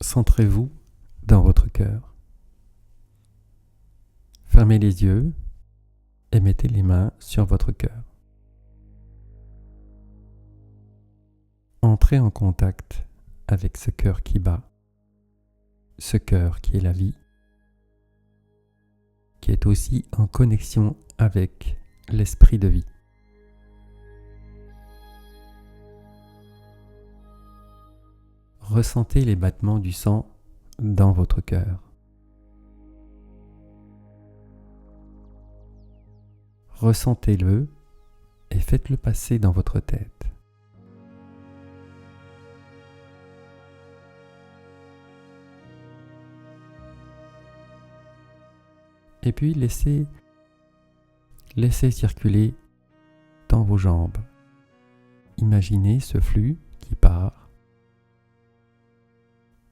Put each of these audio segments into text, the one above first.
Centrez-vous dans votre cœur. Fermez les yeux et mettez les mains sur votre cœur. Entrez en contact avec ce cœur qui bat, ce cœur qui est la vie, qui est aussi en connexion avec l'esprit de vie. Ressentez les battements du sang dans votre cœur. Ressentez-le et faites-le passer dans votre tête. Et puis laissez circuler dans vos jambes. Imaginez ce flux qui part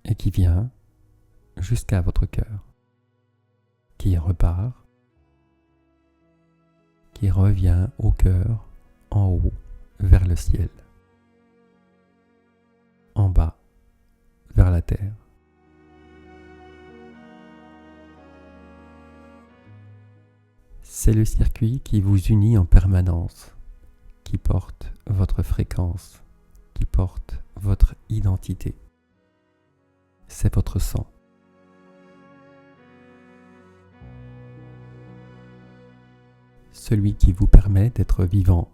et qui vient jusqu'à votre cœur, qui repart, qui revient au cœur, en haut, vers le ciel, en bas, vers la terre. C'est le circuit qui vous unit en permanence, qui porte votre fréquence, qui porte votre identité. C'est votre sang. Celui qui vous permet d'être vivant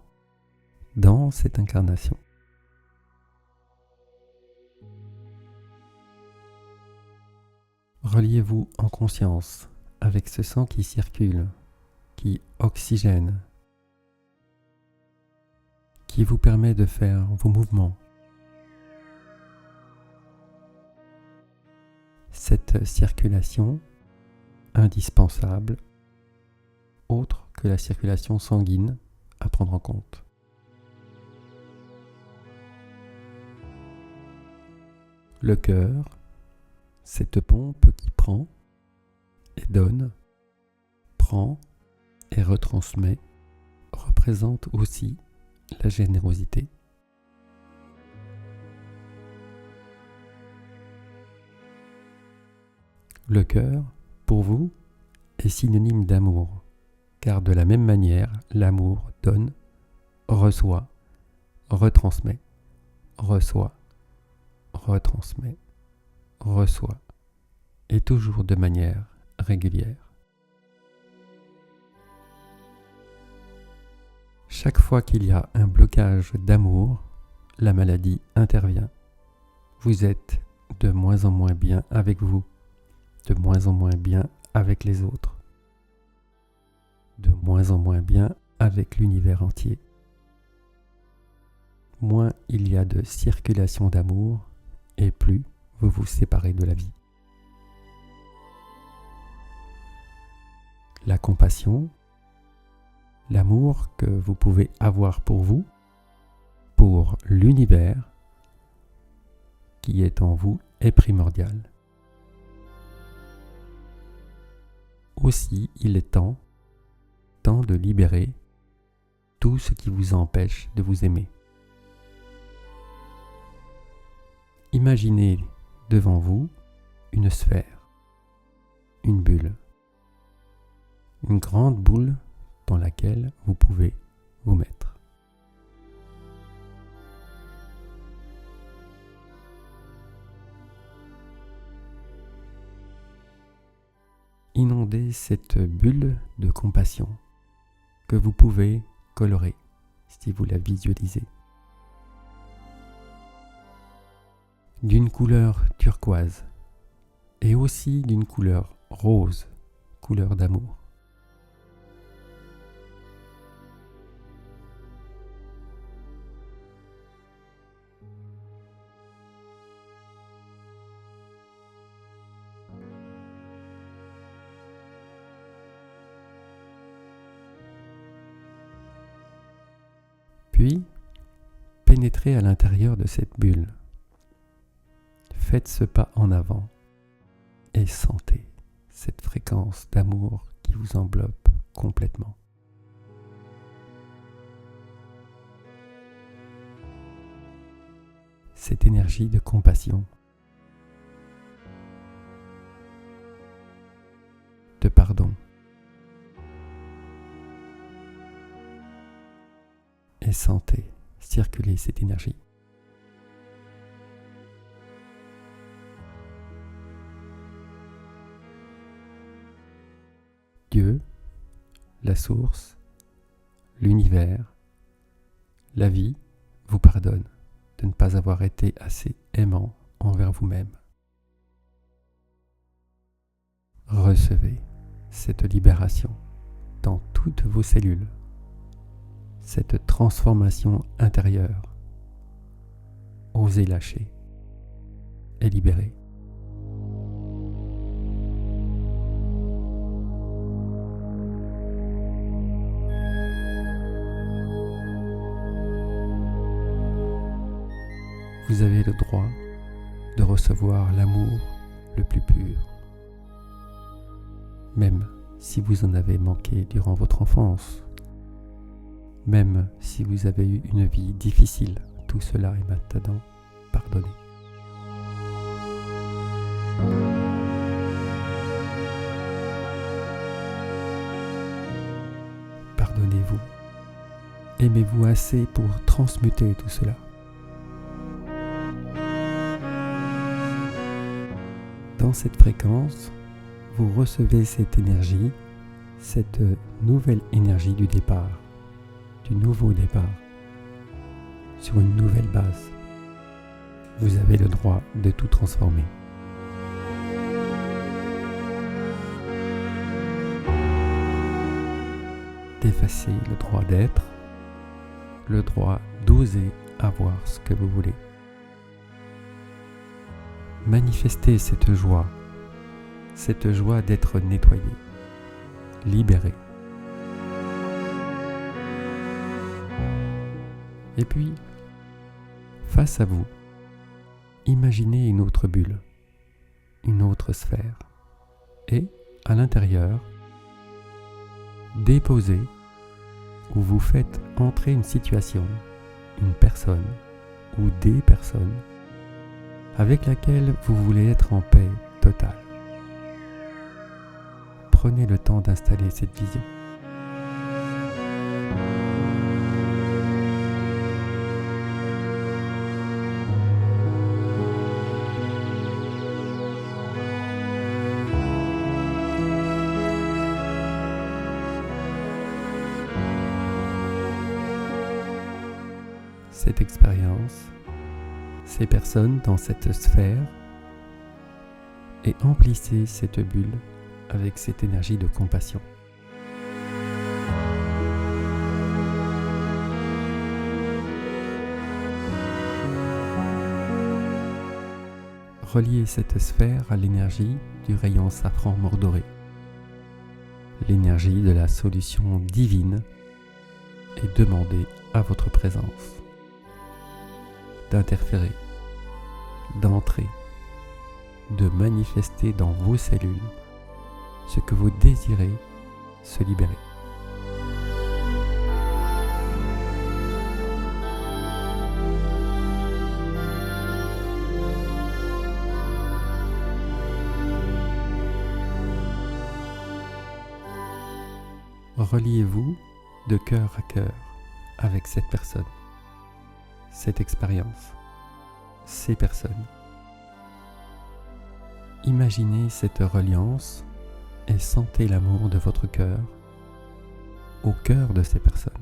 dans cette incarnation. Reliez-vous en conscience avec ce sang qui circule, qui oxygène, qui vous permet de faire vos mouvements. Cette circulation indispensable, autre que la circulation sanguine à prendre en compte. Le cœur, cette pompe qui prend et donne, prend et retransmet, représente aussi la générosité. Le cœur, pour vous, est synonyme d'amour, car de la même manière, l'amour donne, reçoit, retransmet, reçoit, retransmet, reçoit, et toujours de manière régulière. Chaque fois qu'il y a un blocage d'amour, la maladie intervient. Vous êtes de moins en moins bien avec vous, de moins en moins bien avec les autres, de moins en moins bien avec l'univers entier. Moins il y a de circulation d'amour, et plus vous vous séparez de la vie. La compassion, l'amour que vous pouvez avoir pour vous, pour l'univers qui est en vous, est primordial. Aussi, il est temps de libérer tout ce qui vous empêche de vous aimer. Imaginez devant vous une sphère, une bulle, une grande boule dans laquelle vous pouvez vous mettre. Inondez cette bulle de compassion que vous pouvez colorer si vous la visualisez. D'une couleur turquoise et aussi d'une couleur rose, couleur d'amour. Puis, pénétrez à l'intérieur de cette bulle. Faites ce pas en avant et sentez cette fréquence d'amour qui vous enveloppe complètement. Cette énergie de compassion. sentez circuler cette énergie. Dieu, la source, l'univers, la vie vous pardonne de ne pas avoir été assez aimant envers vous-même. Recevez cette libération dans toutes vos cellules, cette transformation intérieure. Osez lâcher et libérer. Vous avez le droit de recevoir l'amour le plus pur. Même si vous en avez manqué durant votre enfance, même si vous avez eu une vie difficile, tout cela est maintenant pardonné. Pardonnez-vous. Aimez-vous assez pour transmuter tout cela. Dans cette fréquence, vous recevez cette énergie, cette nouvelle énergie du départ, du nouveau départ, sur une nouvelle base. Vous avez le droit de tout transformer. D'effacer le droit d'être, le droit d'oser avoir ce que vous voulez. Manifestez cette joie d'être nettoyé, libéré. Et puis, face à vous, imaginez une autre bulle, une autre sphère, et à l'intérieur, déposez ou vous faites entrer une situation, une personne ou des personnes avec laquelle vous voulez être en paix totale. Prenez le temps d'installer cette vision. Cette expérience, ces personnes dans cette sphère, et emplissez cette bulle avec cette énergie de compassion. Reliez cette sphère à l'énergie du rayon safran mordoré, l'énergie de la solution divine, et demandez à votre présence d'interférer, d'entrer, de manifester dans vos cellules ce que vous désirez se libérer. Reliez-vous de cœur à cœur avec cette personne, cette expérience, ces personnes. Imaginez cette reliance et sentez l'amour de votre cœur au cœur de ces personnes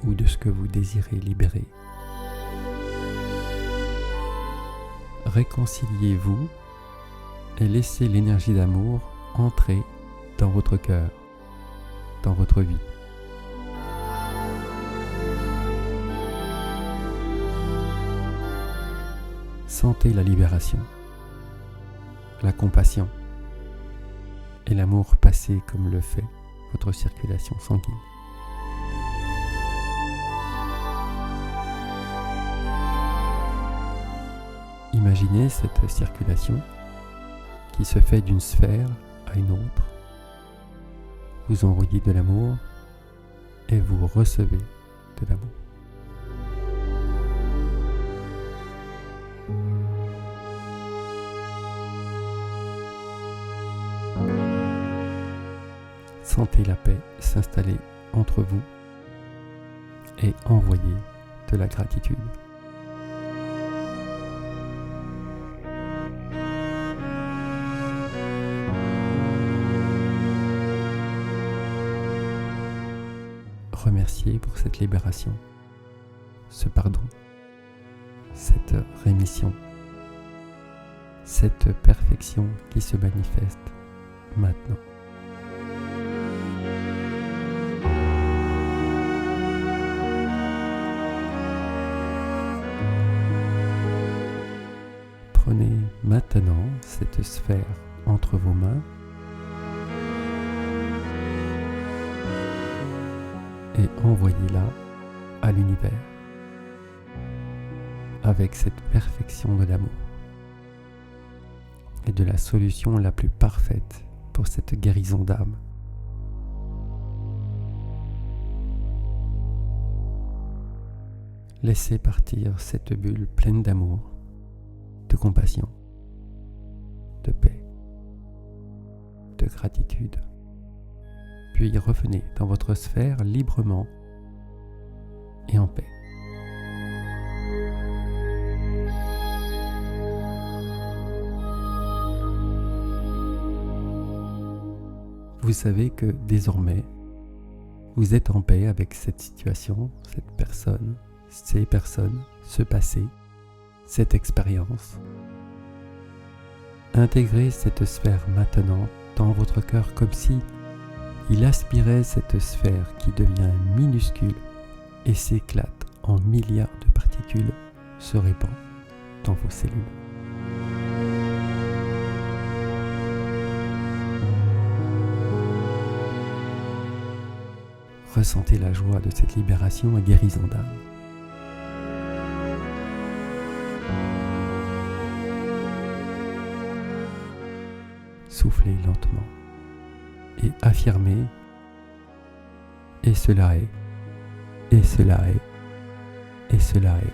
ou de ce que vous désirez libérer. Réconciliez-vous et laissez l'énergie d'amour entrer dans votre cœur, dans votre vie. Sentez la libération, la compassion et l'amour passer comme le fait votre circulation sanguine. Imaginez cette circulation qui se fait d'une sphère à une autre. Vous envoyez de l'amour et vous recevez de l'amour. Sentez la paix s'installer entre vous et envoyez de la gratitude. Remerciez pour cette libération, ce pardon, cette rémission, cette perfection qui se manifeste maintenant. Prenez maintenant cette sphère entre vos mains et envoyez-la à l'univers avec cette perfection de l'amour et de la solution la plus parfaite pour cette guérison d'âme. Laissez partir cette bulle pleine d'amour, de compassion, de paix, de gratitude. Puis revenez dans votre sphère librement et en paix. Vous savez que désormais, vous êtes en paix avec cette situation, cette personne, ces personnes, ce passé, cette expérience. Intégrez cette sphère maintenant dans votre cœur comme si il aspirait cette sphère qui devient minuscule et s'éclate en milliards de particules, se répand dans vos cellules. Ressentez la joie de cette libération et guérison d'âme. Soufflez lentement et affirmez « et cela est, et cela est, et cela est ».